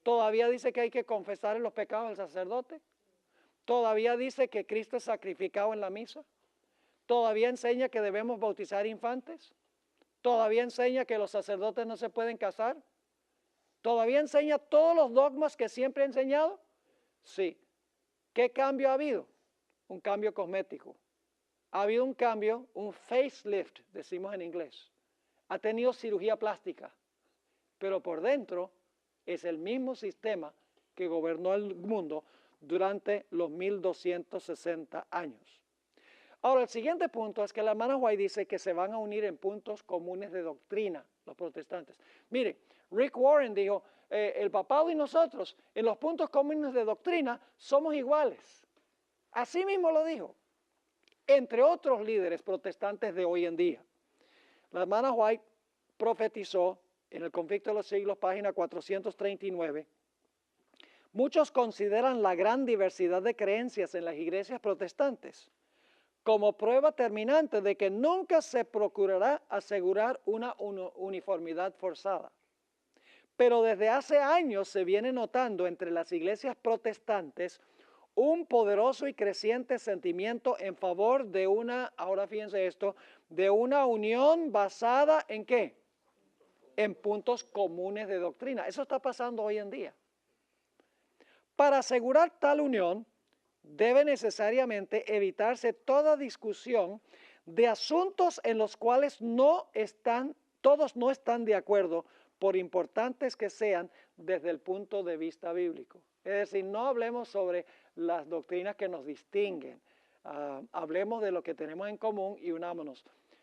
Speaker 2: ¿Todavía dice que hay que confesar los pecados del sacerdote? ¿Todavía dice que Cristo es sacrificado en la misa? ¿Todavía enseña que debemos bautizar infantes? ¿Todavía enseña que los sacerdotes no se pueden casar? ¿Todavía enseña todos los dogmas que siempre ha enseñado? Sí. ¿Qué cambio ha habido? Un cambio cosmético. Ha habido un cambio, un facelift, decimos en inglés. Ha tenido cirugía plástica, pero por dentro es el mismo sistema que gobernó el mundo durante los 1260 años. Ahora, el siguiente punto es que la hermana White dice que se van a unir en puntos comunes de doctrina, los protestantes. Mire, Rick Warren dijo, el papado y nosotros, en los puntos comunes de doctrina, somos iguales. Así mismo lo dijo, entre otros líderes protestantes de hoy en día. La hermana White profetizó en el Conflicto de los Siglos, página 439, muchos consideran la gran diversidad de creencias en las iglesias protestantes como prueba terminante de que nunca se procurará asegurar una uniformidad forzada. Pero desde hace años se viene notando entre las iglesias protestantes un poderoso y creciente sentimiento en favor de una, ahora fíjense esto, de una unión basada ¿en qué? En puntos comunes de doctrina. Eso está pasando hoy en día. Para asegurar tal unión, debe necesariamente evitarse toda discusión de asuntos en los cuales todos no están de acuerdo, por importantes que sean desde el punto de vista bíblico. Es decir, no hablemos sobre las doctrinas que nos distinguen, hablemos de lo que tenemos en común y unámonos.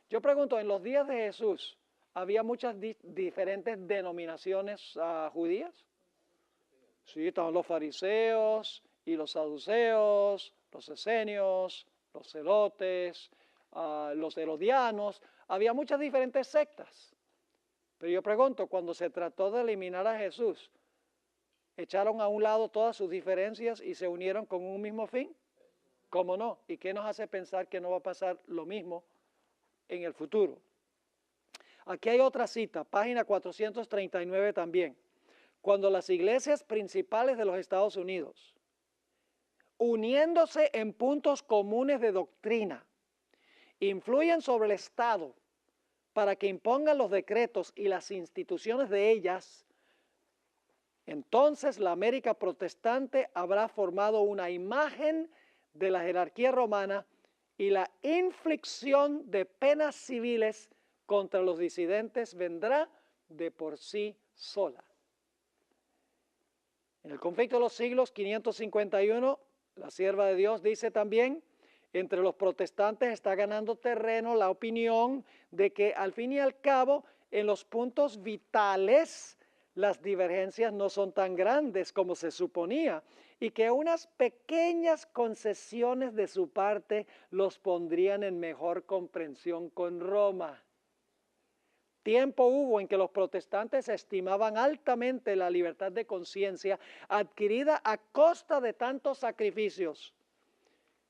Speaker 2: Yo pregunto, en los días de Jesús, ¿había muchas diferentes denominaciones judías? Sí, estaban los fariseos y los saduceos, los esenios, los celotes, los herodianos. Había muchas diferentes sectas. Pero yo pregunto, cuando se trató de eliminar a Jesús, ¿echaron a un lado todas sus diferencias y se unieron con un mismo fin? ¿Cómo no? ¿Y qué nos hace pensar que no va a pasar lo mismo en el futuro? Aquí hay otra cita, página 439 también. Cuando las iglesias principales de los Estados Unidos, uniéndose en puntos comunes de doctrina, influyen sobre el Estado para que impongan los decretos y las instituciones de ellas, entonces la América protestante habrá formado una imagen de la jerarquía romana y la inflicción de penas civiles contra los disidentes vendrá de por sí sola. En el Conflicto de los Siglos 551, la sierva de Dios dice también, entre los protestantes está ganando terreno la opinión de que al fin y al cabo en los puntos vitales las divergencias no son tan grandes como se suponía y que unas pequeñas concesiones de su parte los pondrían en mejor comprensión con Roma. Tiempo hubo en que los protestantes estimaban altamente la libertad de conciencia adquirida a costa de tantos sacrificios.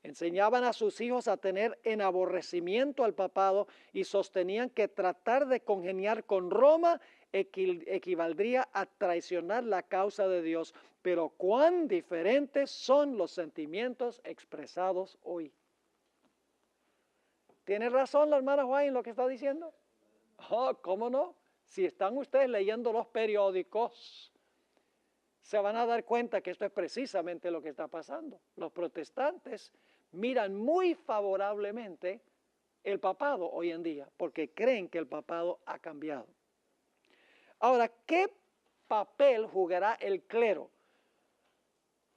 Speaker 2: Enseñaban a sus hijos a tener en aborrecimiento al papado y sostenían que tratar de congeniar con Roma equivaldría a traicionar la causa de Dios. pero cuán diferentes son los sentimientos expresados hoy. ¿Tiene razón la hermana Juan en lo que está diciendo? Oh, ¿cómo no? Si están ustedes leyendo los periódicos, se van a dar cuenta que esto es precisamente lo que está pasando. Los protestantes miran muy favorablemente el papado hoy en día, porque creen que el papado ha cambiado. Ahora, ¿qué papel jugará el clero?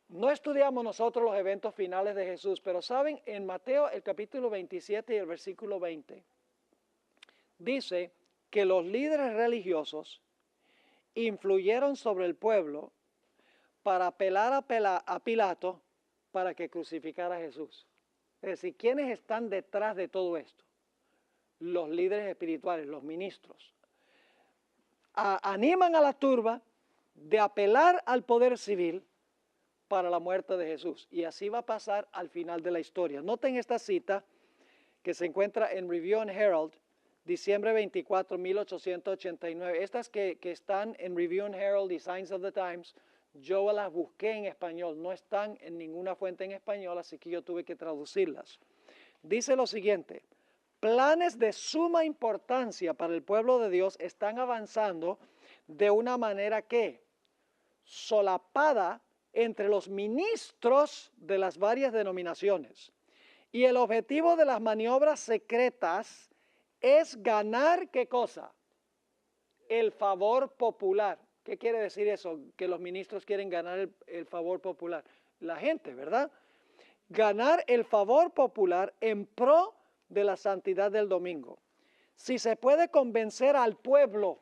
Speaker 2: No estudiamos nosotros los eventos finales de Jesús, pero saben, en Mateo el capítulo 27 y el versículo 20, dice que los líderes religiosos influyeron sobre el pueblo para apelar a Pilato para que crucificara a Jesús. Es decir, ¿quiénes están detrás de todo esto? Los líderes espirituales, los ministros. Animan a la turba de apelar al poder civil para la muerte de Jesús. Y así va a pasar al final de la historia. Noten esta cita que se encuentra en Review and Herald, diciembre 24, 1889. Estas que están en Review and Herald y Signs of the Times, yo las busqué en español. No están en ninguna fuente en español, así que yo tuve que traducirlas. Dice lo siguiente: planes de suma importancia para el pueblo de Dios están avanzando de una manera que solapada entre los ministros de las varias denominaciones. Y el objetivo de las maniobras secretas es ganar, ¿qué cosa? El favor popular. ¿Qué quiere decir eso? Que los ministros quieren ganar el favor popular. La gente, ¿verdad? Ganar el favor popular en pro de la santidad del domingo. Si se puede convencer al pueblo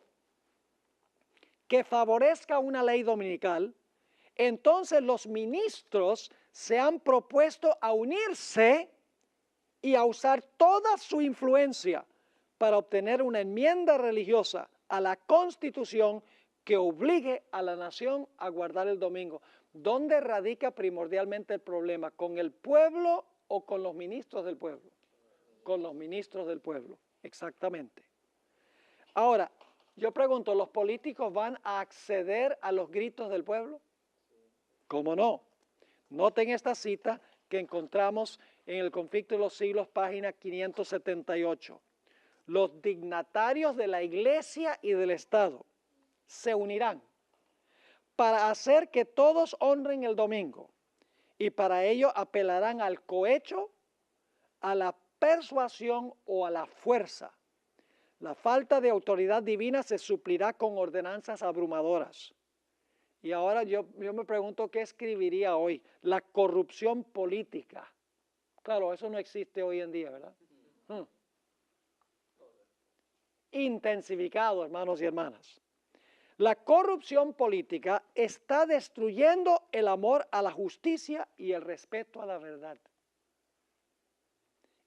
Speaker 2: que favorezca una ley dominical, entonces los ministros se han propuesto a unirse y a usar toda su influencia para obtener una enmienda religiosa a la Constitución que obligue a la nación a guardar el domingo. ¿Dónde radica primordialmente el problema? ¿Con el pueblo o con los ministros del pueblo? Con los ministros del pueblo, exactamente. Ahora, yo pregunto, ¿los políticos van a acceder a los gritos del pueblo? ¿Cómo no? Noten esta cita que encontramos en el Conflicto de los Siglos, página 578. Los dignatarios de la Iglesia y del Estado se unirán para hacer que todos honren el domingo, y para ello apelarán al cohecho, a la persuasión o a la fuerza. La falta de autoridad divina se suplirá con ordenanzas abrumadoras. Y ahora yo me pregunto qué escribiría hoy. La corrupción política. Claro, eso no existe hoy en día, ¿verdad? Intensificado, hermanos y hermanas. La corrupción política está destruyendo el amor a la justicia y el respeto a la verdad.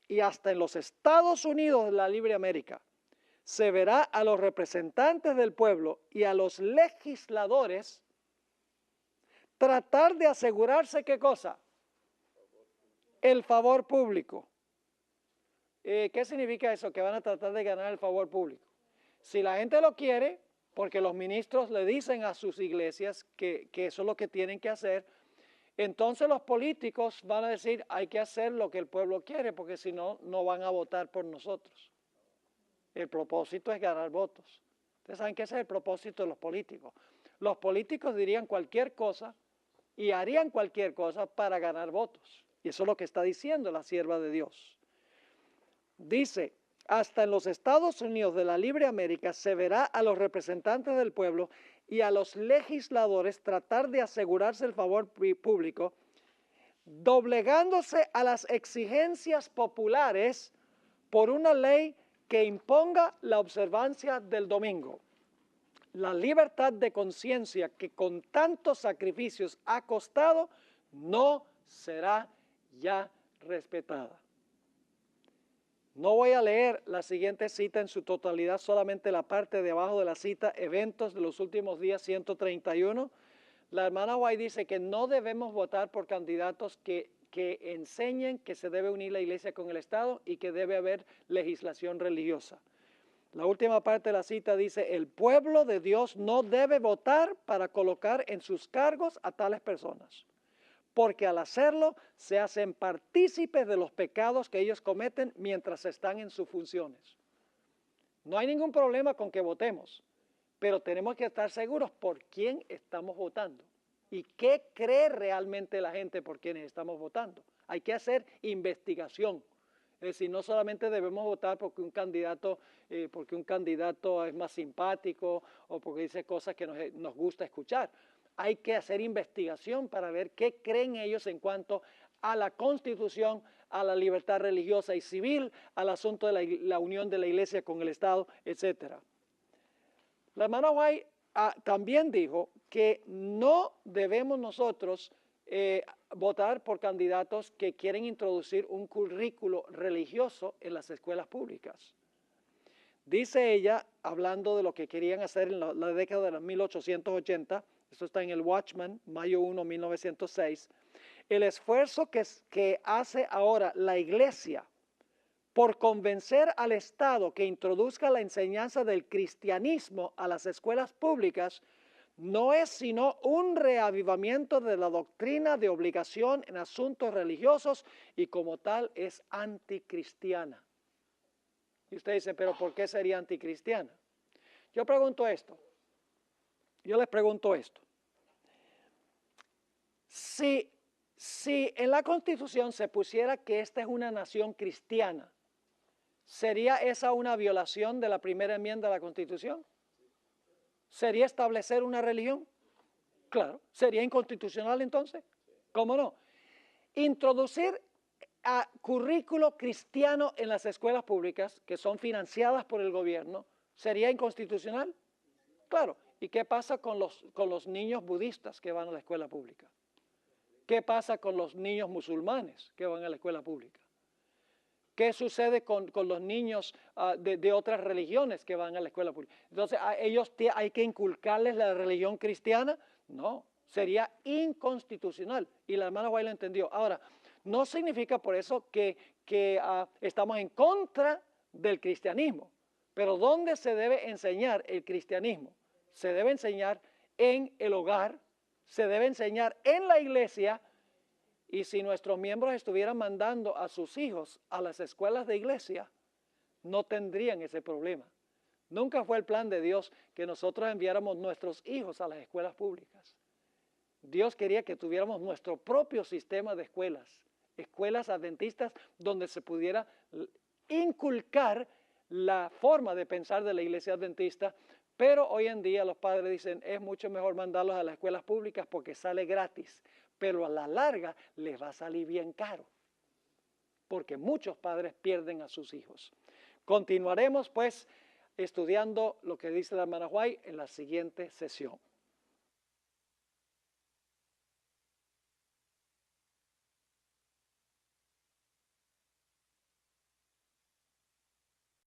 Speaker 2: Y hasta en los Estados Unidos de la Libre América se verá a los representantes del pueblo y a los legisladores tratar de asegurarse, ¿qué cosa? El favor público. ¿Qué significa eso? Que van a tratar de ganar el favor público. Si la gente lo quiere, porque los ministros le dicen a sus iglesias que eso es lo que tienen que hacer, entonces los políticos van a decir, hay que hacer lo que el pueblo quiere, porque si no, no van a votar por nosotros. El propósito es ganar votos. Ustedes saben que ese es el propósito de los políticos. Los políticos dirían cualquier cosa y harían cualquier cosa para ganar votos. Y eso es lo que está diciendo la sierva de Dios. Dice, hasta en los Estados Unidos de la Libre América se verá a los representantes del pueblo y a los legisladores tratar de asegurarse el favor público, doblegándose a las exigencias populares por una ley que imponga la observancia del domingo. La libertad de conciencia que con tantos sacrificios ha costado no será ya respetada. No voy a leer la siguiente cita en su totalidad, solamente la parte de abajo de la cita, eventos de los últimos días 131. La hermana White dice que no debemos votar por candidatos que enseñen que se debe unir la iglesia con el Estado y que debe haber legislación religiosa. La última parte de la cita dice, el pueblo de Dios no debe votar para colocar en sus cargos a tales personas, porque al hacerlo se hacen partícipes de los pecados que ellos cometen mientras están en sus funciones. No hay ningún problema con que votemos, pero tenemos que estar seguros por quién estamos votando y qué cree realmente la gente por quienes estamos votando. Hay que hacer investigación. Es decir, no solamente debemos votar porque un candidato es más simpático o porque dice cosas que nos gusta escuchar. Hay que hacer investigación para ver qué creen ellos en cuanto a la Constitución, a la libertad religiosa y civil, al asunto de la unión de la Iglesia con el Estado, etc. La hermana White también dijo que no debemos nosotros votar por candidatos que quieren introducir un currículo religioso en las escuelas públicas. Dice ella, hablando de lo que querían hacer en la década de los 1880, esto está en el Watchman, mayo 1, 1906, el esfuerzo que hace ahora la Iglesia por convencer al Estado que introduzca la enseñanza del cristianismo a las escuelas públicas no es sino un reavivamiento de la doctrina de obligación en asuntos religiosos y como tal es anticristiana. Y usted dice, pero ¿por qué sería anticristiana? Yo les pregunto esto. Si en la Constitución se pusiera que esta es una nación cristiana, ¿sería esa una violación de la primera enmienda de la Constitución? ¿Sería establecer una religión? Claro. ¿Sería inconstitucional entonces? ¿Cómo no? Introducir a currículo cristiano en las escuelas públicas, que son financiadas por el gobierno, ¿sería inconstitucional? Claro. ¿Y qué pasa con los niños budistas que van a la escuela pública? ¿Qué pasa con los niños musulmanes que van a la escuela pública? ¿Qué sucede con los niños de otras religiones que van a la escuela pública? Entonces, ¿a ellos hay que inculcarles la religión cristiana? No, sería inconstitucional. Y la hermana White lo entendió. Ahora, no significa por eso que estamos en contra del cristianismo. Pero ¿dónde se debe enseñar el cristianismo? Se debe enseñar en el hogar, se debe enseñar en la iglesia. Y si nuestros miembros estuvieran mandando a sus hijos a las escuelas de iglesia, no tendrían ese problema. Nunca fue el plan de Dios que nosotros enviáramos nuestros hijos a las escuelas públicas. Dios quería que tuviéramos nuestro propio sistema de escuelas adventistas donde se pudiera inculcar la forma de pensar de la iglesia adventista, pero hoy en día los padres dicen es mucho mejor mandarlos a las escuelas públicas porque sale gratis. Pero a la larga les va a salir bien caro, porque muchos padres pierden a sus hijos. Continuaremos pues estudiando lo que dice la hermana White en la siguiente sesión.